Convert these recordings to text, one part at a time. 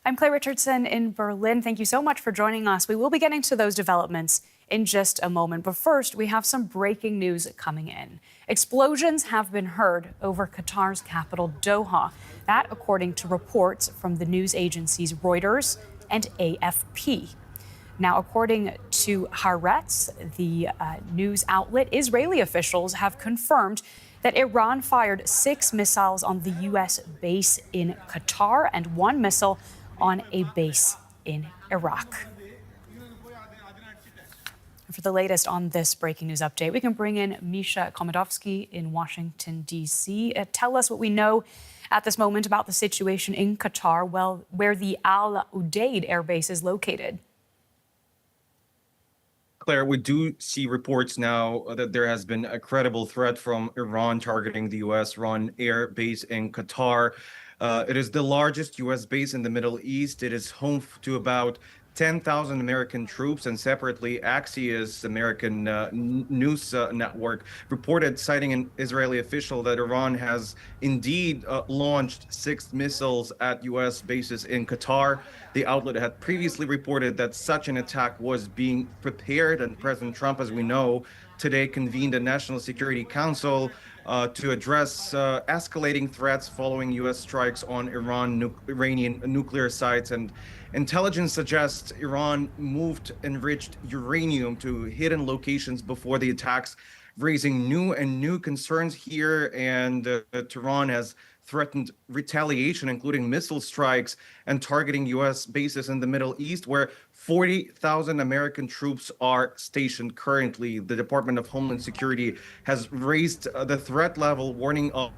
I'm Claire Richardson in Berlin. Thank you so much for joining us. We will be getting to those developments in just a moment. But first, we have some breaking news coming in. Explosions have been heard over Qatar's capital, Doha. That, according to reports from the news agencies Reuters and AFP. Now, according to Haaretz, the news outlet, Israeli officials have confirmed that Iran fired 6 missiles on the U.S. base in Qatar and 1 missile on a base in Iraq. For the latest on this breaking news update, we can bring in Misha Komodovsky in Washington, D.C. Tell us what we know at this moment about the situation in Qatar, where the Al Udeid air base is located. Claire, we do see reports now that there has been a credible threat from Iran targeting the U.S.-run air base in Qatar. It is the largest U.S. base in the Middle East. It is home to about 10,000 American troops, and separately, Axios, American news network, reported, citing an Israeli official, that Iran has indeed launched 6 missiles at U.S. bases in Qatar. The outlet had previously reported that such an attack was being prepared, and President Trump, as we know, today convened a National Security Council to address escalating threats following U.S. strikes on Iranian nuclear sites. And intelligence suggests Iran moved enriched uranium to hidden locations before the attacks, raising new concerns here. And Tehran has threatened retaliation, including missile strikes and targeting U.S. bases in the Middle East, where 40,000 American troops are stationed currently. The Department of Homeland Security has raised the threat level, warning of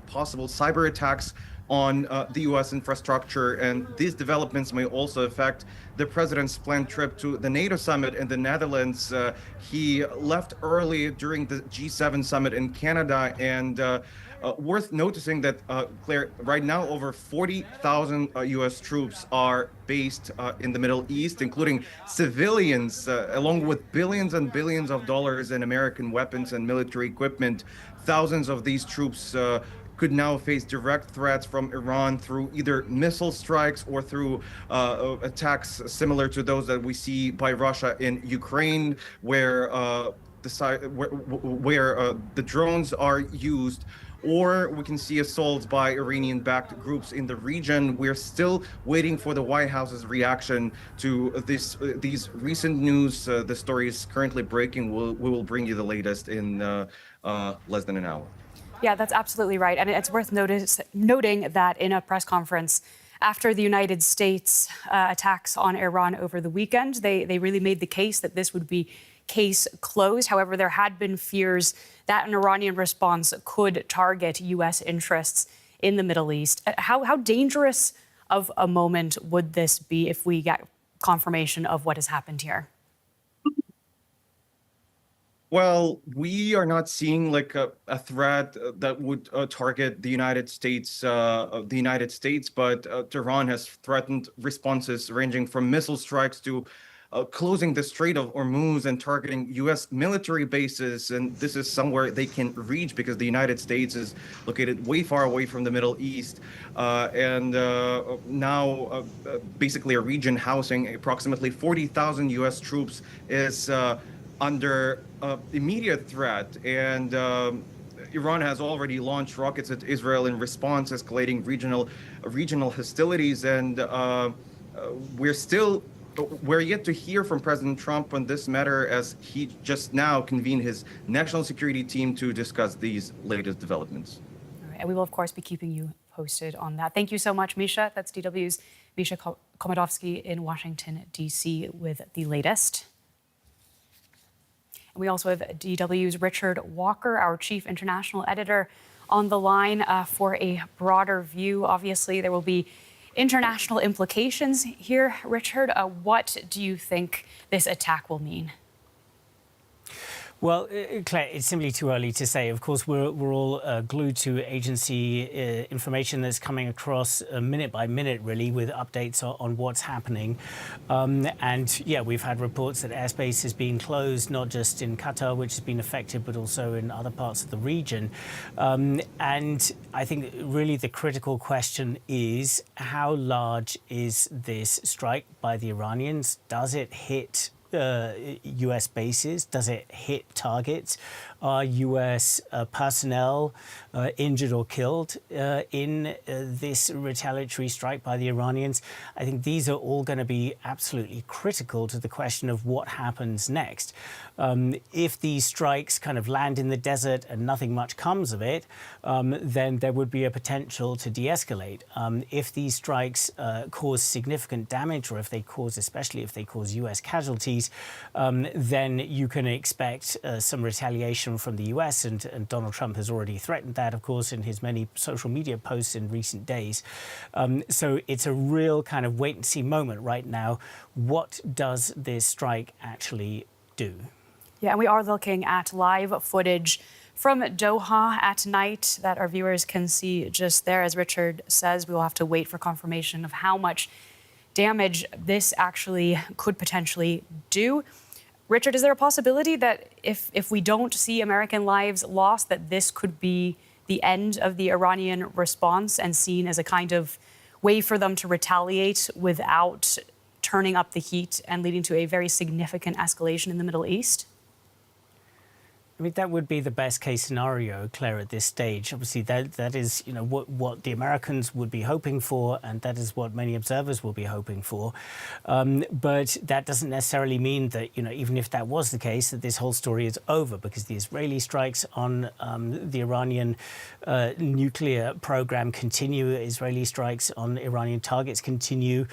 possible cyber attacks on the U.S. infrastructure. And these developments may also affect the president's planned trip to the NATO summit in the Netherlands. He left early during the G7 summit in Canada. And worth noticing that, Claire, right now over 40,000 U.S. troops are based in the Middle East, including civilians, along with billions and billions of dollars in American weapons and military equipment. Thousands of these troops could now face direct threats from Iran through either missile strikes or through attacks similar to those that we see by Russia in Ukraine, where the drones are used. Or we can see assaults by Iranian-backed groups in the region. We're still waiting for the White House's reaction to these recent news. The story is currently breaking. We will bring you the latest in less than an hour. Yeah, that's absolutely right. And it's worth noting that in a press conference after the United States attacks on Iran over the weekend, they really made the case that this would be case closed. However, there had been fears that an Iranian response could target U.S. interests in the Middle East. How dangerous of a moment would this be if we get confirmation of what has happened here? Well, we are not seeing like a threat that would target the United States, but Tehran has threatened responses ranging from missile strikes to closing the Strait of Hormuz and targeting U.S. military bases. And this is somewhere they can reach because the United States is located way far away from the Middle East. Now basically a region housing approximately 40,000 U.S. troops is under immediate threat. And Iran has already launched rockets at Israel in response, escalating regional hostilities. And we're yet to hear from President Trump on this matter, as he just now convened his national security team to discuss these latest developments. All right, and we will, of course, be keeping you posted on that. Thank you so much, Misha. That's DW's Misha Komodovsky in Washington, D.C. with the latest. And we also have DW's Richard Walker, our chief international editor, on the line for a broader view. Obviously, there will be international implications here. Richard, what do you think this attack will mean? Well, Claire, it's simply too early to say. Of course, we're all glued to agency information that's coming across minute by minute, really, with updates on what's happening. And yeah, we've had reports that airspace is being closed, not just in Qatar, which has been affected, but also in other parts of the region. And I think really the critical question is, how large is this strike by the Iranians? Does it hit US bases? Does it hit targets? Are US personnel injured or killed in this retaliatory strike by the Iranians? I think these are all going to be absolutely critical to the question of what happens next. If these strikes kind of land in the desert and nothing much comes of it, then there would be a potential to de-escalate. If these strikes cause significant damage, or if they cause, especially if they cause US casualties, then you can expect some retaliation from the US, and Donald Trump has already threatened that, of course, in his many social media posts in recent days. So it's a real kind of wait-and-see moment right now. What does this strike actually do? Yeah, and we are looking at live footage from Doha at night that our viewers can see just there. As Richard says, we will have to wait for confirmation of how much damage this actually could potentially do. Richard, is there a possibility that if we don't see American lives lost, that this could be the end of the Iranian response and seen as a kind of way for them to retaliate without turning up the heat and leading to a very significant escalation in the Middle East? I mean, that would be the best case scenario, Claire, at this stage. Obviously, that is, you know, what the Americans would be hoping for, and that is what many observers will be hoping for. But that doesn't necessarily mean that, you know, even if that was the case, that this whole story is over, because the Israeli strikes on the Iranian nuclear program continue. Israeli strikes on Iranian targets continue.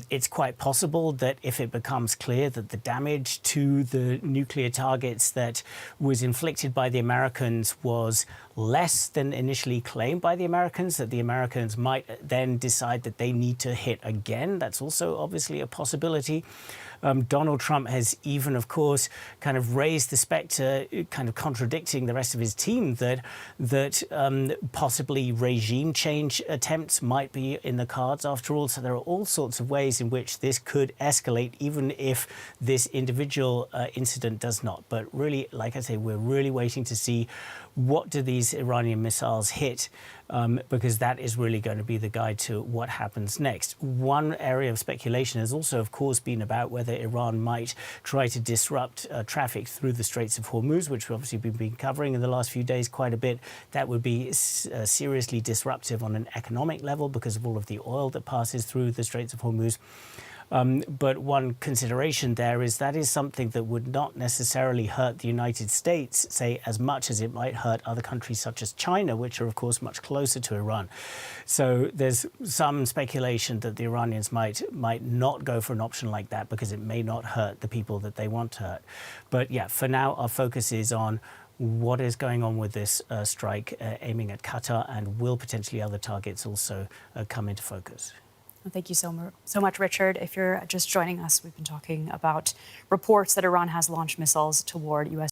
It's quite possible that if it becomes clear that the damage to the nuclear targets that was inflicted by the Americans was less than initially claimed by the Americans, that the Americans might then decide that they need to hit again. That's also obviously a possibility. Donald Trump has even, of course, kind of raised the specter, kind of contradicting the rest of his team, that possibly regime change attempts might be in the cards after all. So there are all sorts of ways in which this could escalate, even if this individual incident does not. But really, like I say, we're really waiting to see what do these Iranian missiles hit, because that is really going to be the guide to what happens next. One area of speculation has also, of course, been about whether Iran might try to disrupt traffic through the Straits of Hormuz, which we've obviously been covering in the last few days quite a bit. That would be seriously disruptive on an economic level because of all of the oil that passes through the Straits of Hormuz. But one consideration there is that is something that would not necessarily hurt the United States, say, as much as it might hurt other countries such as China, which are, of course, much closer to Iran. So there's some speculation that the Iranians might not go for an option like that because it may not hurt the people that they want to hurt. But yeah, for now, our focus is on what is going on with this strike aiming at Qatar, and will potentially other targets also come into focus. Thank you so much, Richard. If you're just joining us, we've been talking about reports that Iran has launched missiles toward U.S.